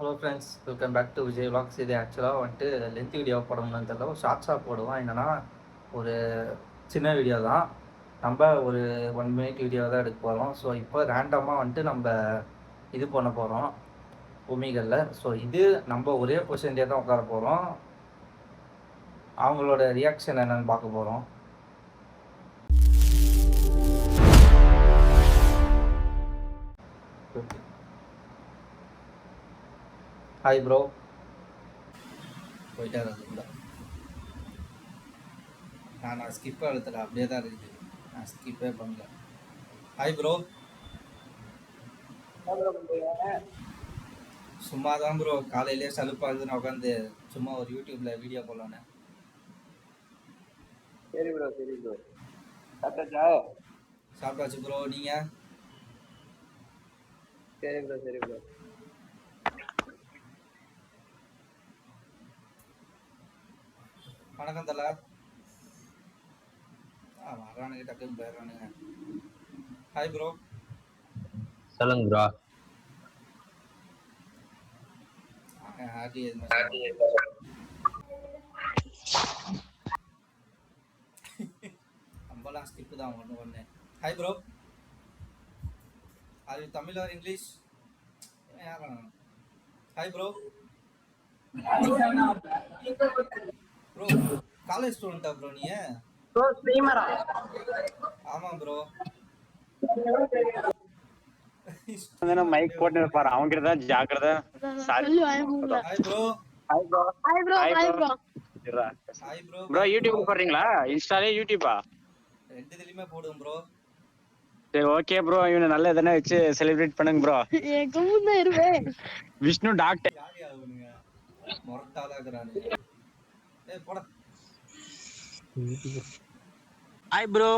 Hello friends, welcome back to Vijay vlogs. இது ஆக்சுவலாக வந்துட்டு லென்த் வீடியோ போடணும்னு தெரியல, ஒரு ஷார்ட்ஸாக போடுவோம். என்னென்னா ஒரு சின்ன வீடியோ தான், நம்ம ஒரு 1 மினிட் வீடியோ தான் எடுக்க போகிறோம். ஸோ இப்போ ரேண்டமாக வந்துட்டு நம்ம இது பண்ண போகிறோம் பூமிகளில். ஸோ இது நம்ம ஒரே பொசிஷன்லேயே தான் உட்கார போகிறோம். அவங்களோட ரியாக்ஷன் என்னென்னு பார்க்க போகிறோம். Hi bro. போயிட்டார். அதுக்குள்ள நான் ஸ்கிப்பே அழுத்தலை, அப்படியே தான் இருக்குது. நான் ஸ்கிப்பே பண்ணல. Hi bro. சும்மா தான் ப்ரோ, காலையிலே சலுப்பாகுது. நான் உட்காந்து சும்மா ஒரு யூடியூப்ல வீடியோ போடலான்னு. சரி ப்ரோ, சரி ப்ரோ. சாப்பிட்டாச்சா? சாப்பிட்டாச்சு ப்ரோ, நீங்க? சரி ப்ரோ, சரி ப்ரோ. வணக்கம் தல. வர்றானுங்க, டக்குன்னு போயிடுறானுங்க. Hi bro. சொல்லுங்க ப்ரோ. ஹாப்பி நம்மலாம் ஸ்கிப்பு தான் ஒன்று. Hi bro. அது Tamil or English? Hi bro. Bro college ஸ்டூடெண்டா ப்ரோ நீ? ப்ரோ ஸ்ட்ரீமரா? ஆமா ப்ரோ. மைக் போட்டு இருப்பாரு, அவங்க கிட்ட தான் ஜாக்கிரதை. Sorry. Hi bro. Hi bro. Hi bro. Hi bro. Hi bro. Bro YouTube போடுறீங்களா? இன்ஸ்டாலே யூடியூபா? ரெண்டுலயுமே போடுங்க ப்ரோ. சரி ஓகே ப்ரோ, இவனை நல்ல எதனா வச்சு செலிப்ரேட் பண்ணுங்க ப்ரோ. எங்க இருவேன் விஷ்ணு டாக்டர் யாரு ஆகுனுங்க, மொரட்டாதான் இருக்கிறானுங்க. ஏய் போட. Hi bro.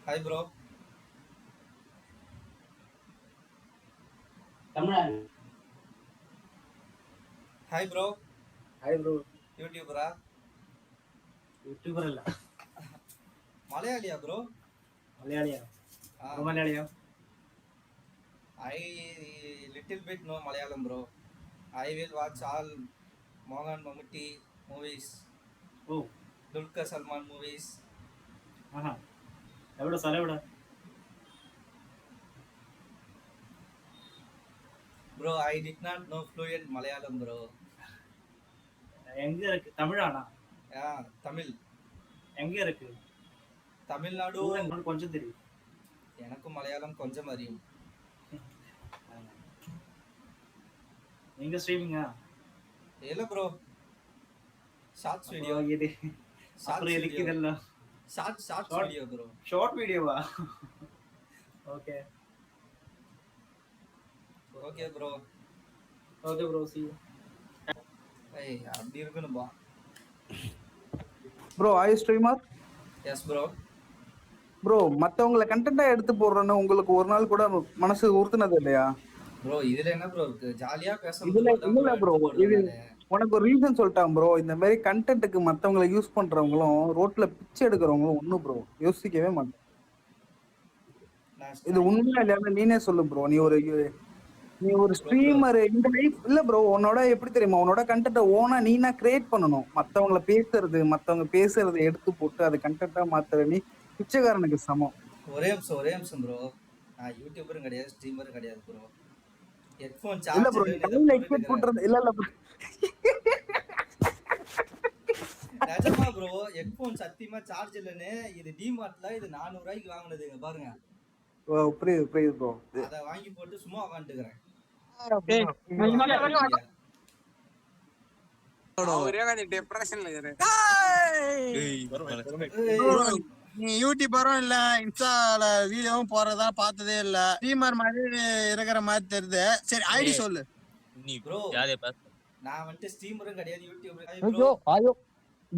Hi bro. Hi bro. Hi bro. யூடியூபரா? யூடியூபர் இல்ல, மலையாளியா ப்ரோ? மலையாளியா? மலையாளியா? I little bit know Malayalam bro. I will watch all Mohan Mamutti movies. Oh. Dulquer Salman movies. எவ்வளோ செலவிட? Bro, I did not know fluent Malayalam bro. எங்க இருக்கு? தமிழானா? தமிழ். எங்க இருக்கு? தமிழ்நாடு. கொஞ்சம் தெரியும். எனக்கும் மலையாளம் கொஞ்சம் அறியும். நீங்க ஸ்ட்ரீமிங்கா? இல்ல ப்ரோ, ஷார்ட்ஸ் வீடியோ. இது அப்புறம் எதுக்கு இதெல்லாம்? Shorts video bro. ஷார்ட் வீடியோவா? Okay okay bro. Okay bro, see you. ஏய் அப்படி இருக்குனும்பா. Bro I streamer? Yes bro. Bro மத்தவங்கள கண்டென்ட்டா எடுத்து போடுறேன்னு உங்களுக்கு ஒரு நாள் கூட மனசு உறுத்துனது இல்லையா? ப்ரோ இதுல என்ன ப்ரோ இருக்கு, ஜாலியா பேசணும். இதுல இல்ல ப்ரோ, இது உனக்கு ஒரு ரீசன் சொல்லிட்டான் ப்ரோ. இந்த மாதிரி கண்டென்ட்டுக்கு மத்தவங்கள யூஸ் பண்றவங்களும் ரோட்ல பிச்சை எடுக்கிறவங்களும் ஒண்ணு ப்ரோ, யோசிக்கவே மாட்டேன். இது உண்மையா இல்லையா நீனே சொல்லு ப்ரோ. நீ ஒரு ஸ்ட்ரீமர் இந்த லைஃப் இல்ல ப்ரோ. உன்னோட எப்படி தெரியுமா, உன்னோட கண்டென்ட்டை ஓனா நீனா கிரியேட் பண்ணணும். மத்தவங்க பேசுறது எடுத்து போட்டு அது கண்டென்ட்டா மாத்துற நீ பிச்சைக்காரனுக்கு சமம். ஒரே நிமிஷம் ப்ரோ. நான் யூடியூபரும் கிடையாது, ஸ்ட்ரீமரும் கிடையாது ப்ரோ. ஹெட்போன் இல்ல சார்ஜ் ப்ரோ, நீ கையில ஹெட்செட் போட்டுறது இல்ல நிஜமா ப்ரோ. ஹெட்போன் சத்தியமா சார்ஜ் இல்லன்னு, இது டிமார்ட்ல இது 400 ரூபாய்க்கு வாங்குனதுங்க பாருங்க. புரியுது ப்ரோ. அத வாங்கி போட்டு சும்மா உட்காந்துக்கிறேன். நீ யூடியூபரும் இல்ல, இன்ஸ்டால வீடியோவும் போறதா பார்த்ததே இல்ல, ஸ்ட்ரீமர் மாதிரி இருக்கிற மாதிரி தெரியுது. சரி ஐடி சொல்லு. ப்ரோ நான் வந்துட்டு ஸ்ட்ரீமரும் கிடையாது, யூடியூபர்.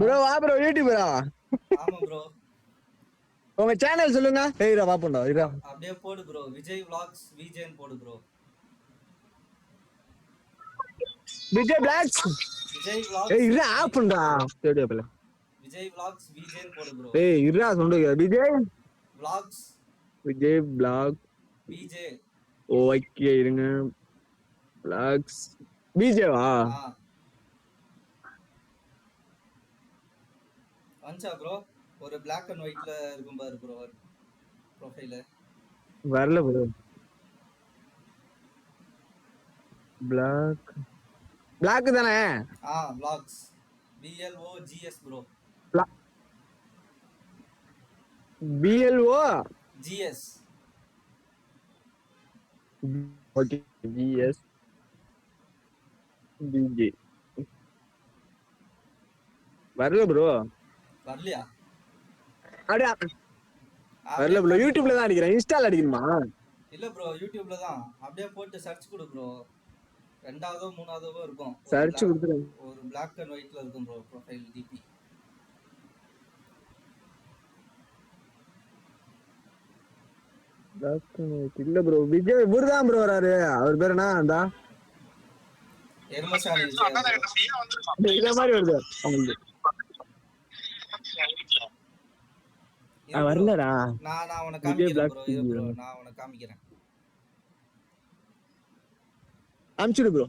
ப்ரோ வா ப்ரோ, யூடியூபரா? ஆமா ப்ரோ. உங்க சேனல் சொல்லுங்க. ஏய்ரா பாப்போண்டா, ஏய்ரா அப்படியே போடு ப்ரோ. விஜய் விலாக்ஸ் விஜேன் போடு bro. Vijay blogs. Vijay vlogs. ஏய் இரு ஆப்ண்டா ஸ்டேடியோ பல. விஜய் விலாக்ஸ் விஜேன் போடு ப்ரோ. ஏய் இருடா சொல்லுங்க. விஜய் விலாக்ஸ். விஜய் பிளாக் விஜே. ஓகே இருங்க. பிளாக்ஸ் பிஜேவா? வந்துச்சா ப்ரோ? ஒரு Black and Whiteல இருக்கும் பாரு ப்ரோ ப்ரொஃபைல். வரல ப்ரோ. பிளாக் தானே? vlogs BLOGS bro. BLO GS. Okay GS DJ. வரல ப்ரோ. வரலையா? அப்படியே வரல ப்ரோ. யூடியூப்ல தான் அடிக்கிறேன். இன்ஸ்டால அடிக்கணுமா? இல்ல ப்ரோ, யூடியூப்ல தான். அப்படியே போட்டு சர்ச் கொடு ப்ரோ. ரெண்டாவதோ மூணாவதோ இருக்கும். சர்ச் கொடுத்துறேன். ஒரு Black and Whiteல இருக்கும் ப்ரோ ப்ரொஃபைல் DP. இல்ல ப்ரோ. விஜய் இவர்தான் ப்ரோ வராரு. அவர் பேர் என்ன? அந்த எருமசாணி இந்த மாதிரி வருது அவங்களுக்கு. வரலடா. நான் உனக்கு காமிக்கிறேன் ப்ரோ. நான் உனக்கு காமிக்கிறேன். அனுப்பிச்சிடு ப்ரோ.